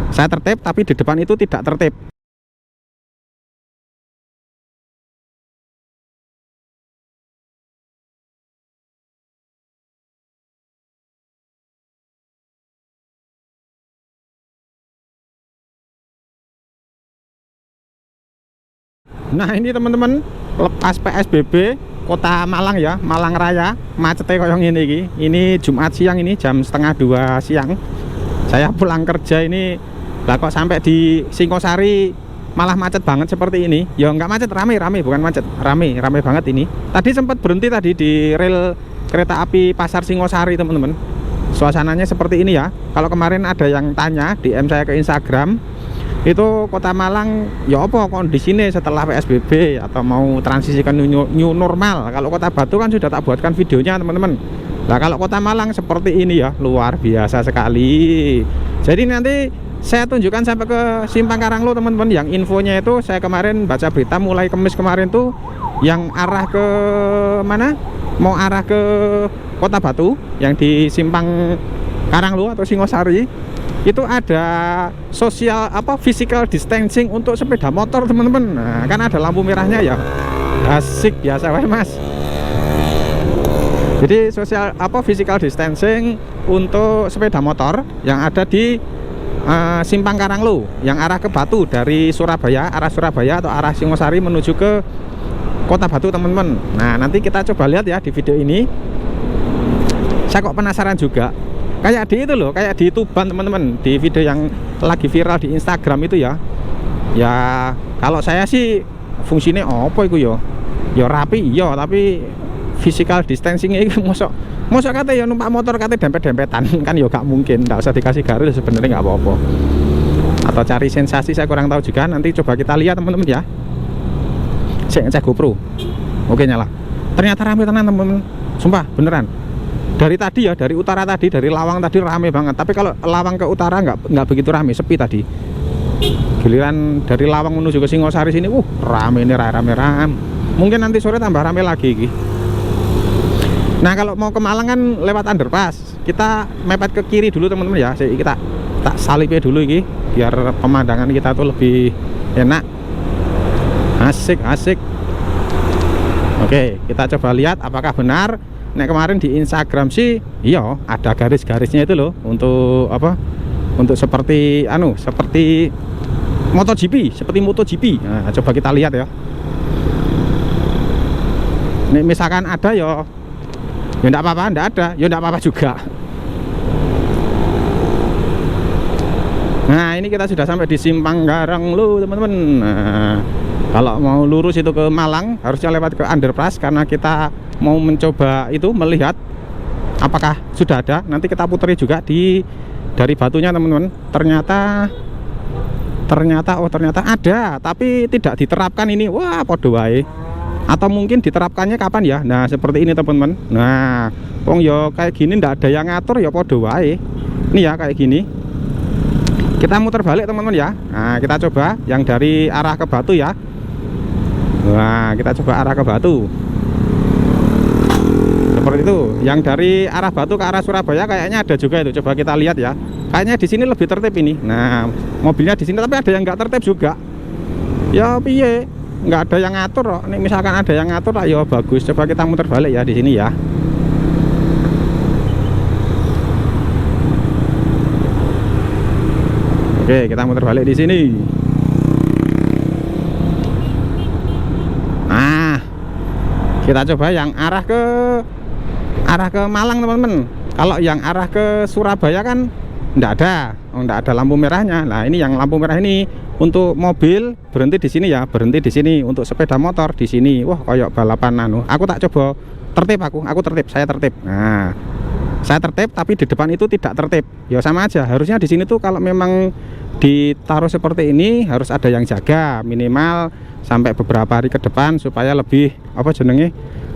Saya tertib tapi di depan itu tidak tertib. Nah ini teman-teman, lepas PSBB Kota Malang ya, Malang Raya, macetnya kayak gini iki. Ini Jumat siang, ini jam setengah 2 siang. Saya pulang kerja ini, lah kok sampai di Singosari malah macet banget seperti ini. Ya nggak macet, rame bukan macet, rame banget ini. Tadi sempat berhenti tadi di rel kereta api Pasar Singosari teman-teman. Suasananya seperti ini ya. Kalau kemarin ada yang tanya DM saya ke Instagram, itu Kota Malang ya apa kondisinya setelah PSBB atau mau transisi ke new normal. Kalau Kota Batu kan sudah tak buatkan videonya teman-teman. Nah kalau Kota Malang seperti ini ya, luar biasa sekali. Jadi nanti saya tunjukkan sampai ke Simpang Karanglo teman-teman. Yang infonya itu saya kemarin baca berita mulai Kamis kemarin tuh, yang arah ke mana, mau arah ke Kota Batu yang di Simpang Karanglo atau Singosari, itu ada sosial physical distancing untuk sepeda motor teman-teman. Nah kan ada lampu merahnya ya, asik biasa mas. Jadi sosial physical distancing untuk sepeda motor yang ada di Simpang Karanglo yang arah ke Batu dari Surabaya, arah Surabaya atau arah Singosari menuju ke Kota Batu teman-teman. Nah nanti kita coba lihat ya di video ini. Saya kok penasaran juga, kayak di itu loh, kayak di Tuban teman-teman, di video yang lagi viral di Instagram itu ya. Ya kalau saya sih fungsinya apa itu ya? Ya rapi iya, tapi physical distancing itu mosok kata ya numpak motor kata dempet-dempetan kan ya gak mungkin, nggak usah dikasih garis sebenarnya nggak apa-apa. Atau cari sensasi saya kurang tahu juga, nanti coba kita lihat teman-teman ya. Saya ngecek GoPro. Oke nyala. Ternyata rame tenan teman-teman. Sumpah beneran. Dari tadi ya, dari utara tadi, dari Lawang tadi rame banget. Tapi kalau Lawang ke utara nggak begitu rame, sepi tadi. Giliran dari Lawang menuju ke Singosari sini, rame ini, rame. Mungkin nanti sore tambah rame lagi iki. Nah kalau mau ke Malang kan lewat underpass, kita mepet ke kiri dulu teman-teman ya. Kita tak salipnya dulu iki, biar pemandangan kita tuh lebih enak, asik. Oke, kita coba lihat apakah benar. Nah kemarin di Instagram sih iya ada garis-garisnya itu loh, untuk untuk seperti seperti MotoGP. Nah coba kita lihat ya. Nih misalkan ada ya enggak apa-apa, enggak ada ya enggak apa-apa juga. Nah ini kita sudah sampai di Simpang Karanglo teman-teman. Nah, kalau mau lurus itu ke Malang harusnya lewat ke underpass, karena kita mau mencoba itu melihat apakah sudah ada. Nanti kita puteri juga dari Batunya teman-teman. Ternyata ada, tapi tidak diterapkan ini. Wah podo wae. Atau mungkin diterapkannya kapan ya. Nah seperti ini teman-teman. Nah wong yo kayak gini ndak ada yang ngatur ya podo wae. Ini ya kayak gini. Kita muter balik teman-teman ya. Nah kita coba yang dari arah ke Batu ya. Nah kita coba arah ke Batu seperti itu. Yang dari arah Batu ke arah Surabaya kayaknya ada juga itu. Coba kita lihat ya. Kayaknya di sini lebih tertib ini. Nah mobilnya di sini, tapi ada yang nggak tertib juga. Ya piye? Nggak ada yang ngatur kok. Nih misalkan ada yang ngatur lah ya bagus. Coba kita muter balik ya di sini ya. Oke, kita muter balik di sini. Nah, kita coba yang arah ke Malang teman-teman. Kalau yang arah ke Surabaya kan enggak ada lampu merahnya. Nah, ini yang lampu merah ini untuk mobil berhenti di sini ya, berhenti di sini. Untuk sepeda motor di sini. Wah, kayak balapan Aku tak coba tertib aku tertib, saya tertib. Nah, saya tertib tapi di depan itu tidak tertib. Ya sama aja. Harusnya di sini tuh kalau memang ditaruh seperti ini harus ada yang jaga minimal sampai beberapa hari ke depan supaya lebih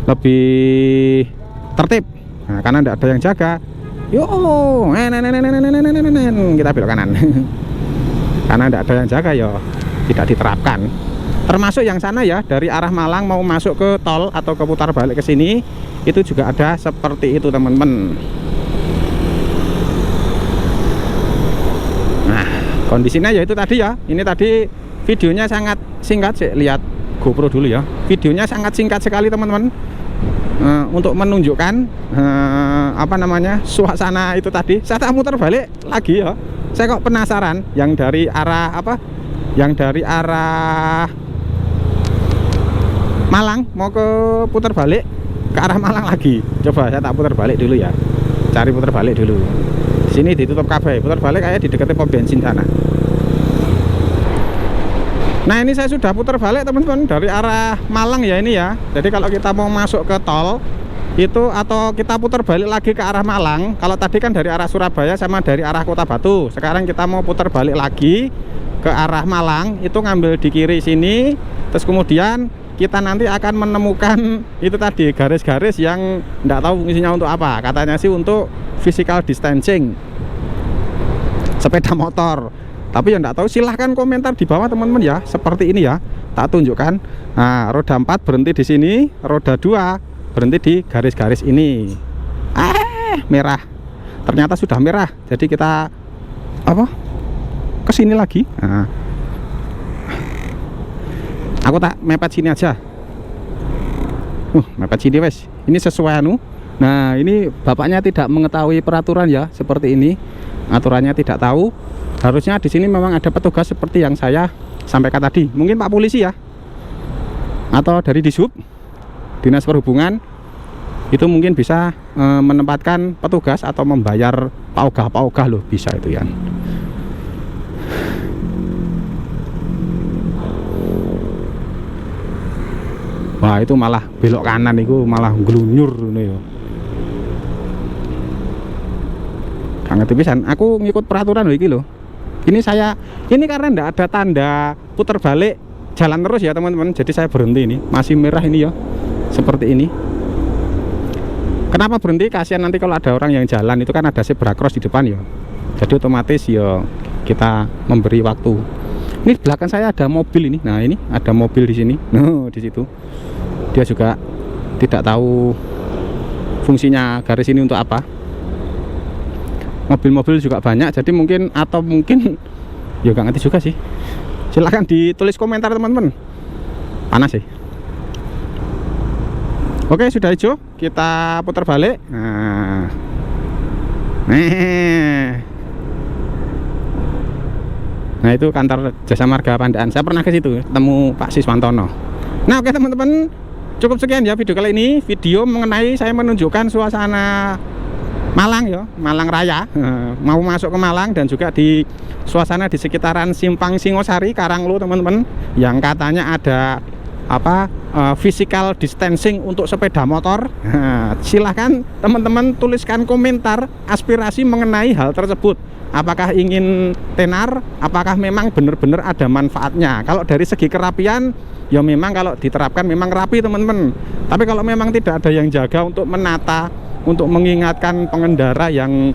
lebih tertib. Nah, karena tidak ada yang jaga. Kita belok kanan. Karena tidak ada yang jaga ya tidak diterapkan. Termasuk yang sana ya, dari arah Malang mau masuk ke tol atau ke putar balik ke sini itu juga ada seperti itu teman-teman. Nah, Kondisinya ya itu tadi ya, ini tadi videonya sangat singkat sih, lihat GoPro dulu ya. Videonya sangat singkat sekali teman-teman, untuk menunjukkan apa namanya, suasana itu tadi. Saya tak muter balik lagi ya, saya kok penasaran yang dari arah apa, yang dari arah Malang mau ke putar balik ke arah Malang lagi. Coba saya tak putar balik dulu ya, cari putar balik dulu. Di sini ditutup kabeh, putar balik kayak di dekat pom bensin sana. Nah ini saya sudah putar balik teman-teman dari arah Malang ya ini ya. Jadi kalau kita mau masuk ke tol itu, atau kita putar balik lagi ke arah Malang, kalau tadi kan dari arah Surabaya sama dari arah Kota Batu, sekarang kita mau putar balik lagi ke arah Malang, itu ngambil di kiri sini, terus kemudian kita nanti akan menemukan itu tadi garis-garis yang enggak tahu fungsinya untuk apa. Katanya sih untuk physical distancing sepeda motor, tapi ya enggak tahu. Silahkan komentar di bawah teman-teman ya. Seperti ini ya, tak tunjukkan. Nah, roda 4 berhenti di sini, roda 2 berhenti di garis-garis ini. Merah, ternyata sudah merah, jadi kita apa, kesini lagi. Nah, aku tak mepet sini aja. Mepet sini wes. Ini sesuai anu. Nah, ini bapaknya tidak mengetahui peraturan ya, seperti ini. Aturannya tidak tahu. Harusnya di sini memang ada petugas seperti yang saya sampaikan tadi. Mungkin Pak Polisi ya, atau dari Dishub, Dinas Perhubungan, itu mungkin bisa menempatkan petugas atau membayar paugah loh, bisa itu ya. Wah, itu malah belok kanan itu malah glunyur ini ya. Gak ngerti pisan, aku ngikut peraturan loh iki loh. Ini karena ndak ada tanda putar balik jalan terus ya teman-teman. Jadi saya berhenti, ini masih merah ini ya. Seperti ini. Kenapa berhenti? Kasihan nanti kalau ada orang yang jalan, itu kan ada zebra cross di depan ya. Jadi otomatis ya kita memberi waktu. Ini belakang saya ada mobil ini. Nah, ini ada mobil di sini. Nah, di situ. Dia juga tidak tahu fungsinya garis ini untuk apa. Mobil-mobil juga banyak, jadi mungkin ya gak ngerti juga sih. Silahkan ditulis komentar teman-teman. Panas sih. Oke, sudah hijau, kita putar balik. Nah, itu kantor Jasa Marga Pandaan. Saya pernah ke situ, ketemu Pak Siswantono. Nah, oke teman-teman, cukup sekian ya video kali ini. Video mengenai saya menunjukkan suasana Malang ya, Malang Raya. Mau masuk ke Malang dan juga di suasana di sekitaran Simpang Singosari, Karanglo teman-teman, yang katanya ada apa, physical distancing untuk sepeda motor. Silahkan teman-teman tuliskan komentar aspirasi mengenai hal tersebut. Apakah ingin tenar, apakah memang benar-benar ada manfaatnya. Kalau dari segi kerapian ya memang kalau diterapkan memang rapi teman-teman. Tapi kalau memang tidak ada yang jaga untuk menata, untuk mengingatkan pengendara yang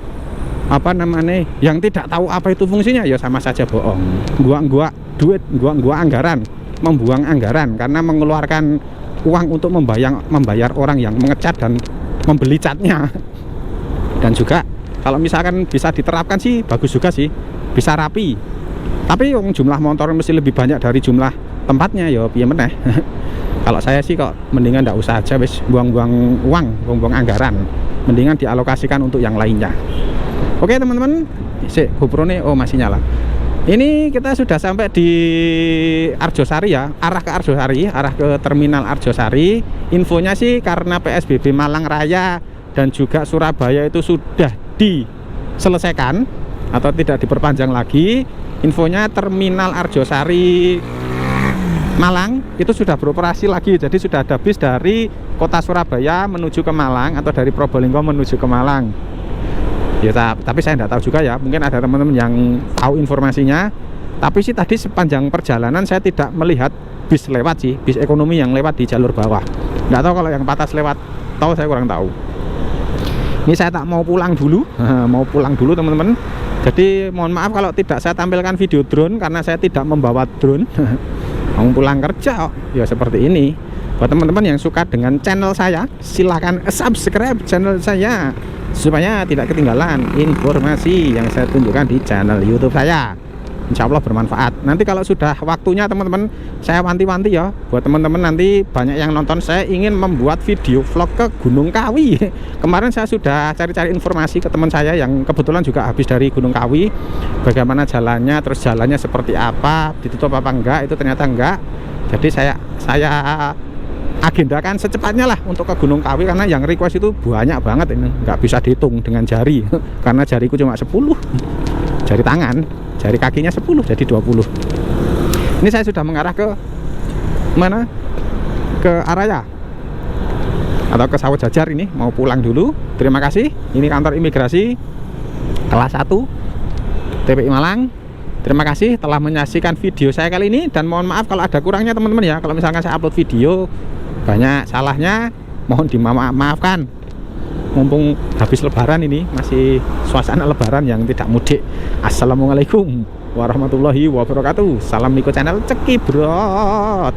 apa namanya, yang tidak tahu apa itu fungsinya, ya sama saja bohong. Gua duit, gua anggaran, membuang anggaran karena mengeluarkan uang untuk membayar orang yang mengecat dan membeli catnya. Dan juga kalau misalkan bisa diterapkan sih bagus juga sih, bisa rapi. Tapi jumlah motor mesti lebih banyak dari jumlah tempatnya ya, piye meneh. Kalau saya sih kok mendingan nggak usah aja wis buang-buang uang, buang-buang anggaran. Mendingan dialokasikan untuk yang lainnya. Oke teman-teman, GoPro nih masih nyala. Ini kita sudah sampai di Arjosari ya, arah ke Arjosari, arah ke terminal Arjosari. Infonya sih karena PSBB Malang Raya dan juga Surabaya itu sudah diselesaikan atau tidak diperpanjang lagi. Infonya terminal Arjosari Malang itu sudah beroperasi lagi. Jadi sudah ada bis dari kota Surabaya menuju ke Malang atau dari Probolinggo menuju ke Malang. Ya, tapi saya tidak tahu juga ya. Mungkin ada teman-teman yang tahu informasinya. Tapi sih tadi sepanjang perjalanan saya tidak melihat bis lewat sih, bis ekonomi yang lewat di jalur bawah. Tidak tahu kalau yang patas lewat tol, saya kurang tahu. Ini saya tak mau pulang dulu, mau pulang dulu teman-teman. Jadi mohon maaf kalau tidak saya tampilkan video drone karena saya tidak membawa drone. Mau pulang kerja ya seperti ini. Buat teman-teman yang suka dengan channel saya, silahkan subscribe channel saya supaya tidak ketinggalan informasi yang saya tunjukkan di channel YouTube saya. insya Allah bermanfaat. Nanti kalau sudah waktunya teman-teman, saya wanti-wanti ya, buat teman-teman nanti banyak yang nonton, saya ingin membuat video vlog ke Gunung Kawi. Kemarin saya sudah cari-cari informasi ke teman saya yang kebetulan juga habis dari Gunung Kawi, bagaimana jalannya, terus jalannya seperti apa, ditutup apa enggak, itu ternyata enggak. Jadi saya agendakan secepatnya lah untuk ke Gunung Kawi, karena yang request itu banyak banget, ini nggak bisa dihitung dengan jari karena jariku cuma 10 jari tangan, jari kakinya 10 jadi 20. Ini saya sudah mengarah ke mana, ke Araya atau ke Sawah Jajar, ini mau pulang dulu. Terima kasih. Ini kantor imigrasi kelas 1 TPI Malang. Terima kasih telah menyaksikan video saya kali ini, dan mohon maaf kalau ada kurangnya teman-teman ya. Kalau misalkan saya upload video banyak salahnya, mohon dimaafkan. Mumpung habis lebaran ini, masih suasana lebaran yang tidak mudik. Assalamualaikum warahmatullahi wabarakatuh. Salam Niko Channel Cekibrot.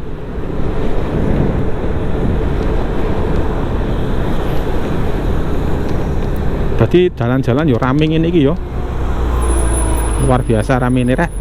Tadi jalan-jalan yo rame ini yo, luar biasa rame ini rek.